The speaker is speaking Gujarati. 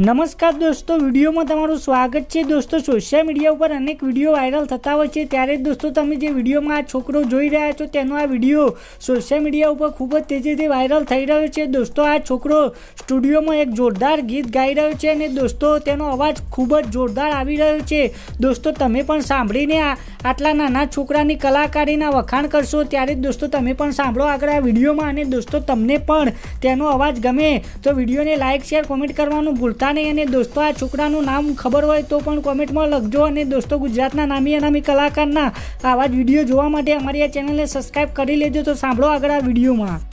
નમસ્કાર દોસ્તો, વિડીયોમાં તમારું સ્વાગત છે। દોસ્તો, સોશિયલ મીડિયા ઉપર અનેક વિડીયો વાયરલ થતા હોય છે, ત્યારે દોસ્તો તમે જે વિડીયોમાં આ છોકરો જોઈ રહ્યા છો તેનો આ વિડીયો સોશિયલ મીડિયા ઉપર ખૂબ જ તેજીથી વાયરલ થઈ રહ્યો છે। દોસ્તો, આ છોકરો સ્ટુડિયોમાં એક જોરદાર ગીત ગાઈ રહ્યો છે અને દોસ્તો તેનો અવાજ ખૂબ જ જોરદાર આવી રહ્યો છે। દોસ્તો, તમે પણ સાંભળીને આટલા નાના છોકરાની કલાકારીના વખાણ કરશો, ત્યારે દોસ્તો તમે પણ સાંભળો આગળ આ વિડીયોમાં। અને દોસ્તો તમને પણ તેનો અવાજ ગમે તો વિડીયોને લાઇક, શેર, કોમેન્ટ કરવાનું ભૂલતા નહીં। અને દોસ્તો, આ છોકરાનું નામ ખબર હોય તો પણ કોમેન્ટમાં લખજો। અને દોસ્તો, ગુજરાતના નામી અનામી કલાકારના આવા જ વિડીયો જોવા માટે અમારી આ ચેનલને સબસ્ક્રાઈબ કરી લેજો। તો સાંભળો આગળ આ વિડીયોમાં।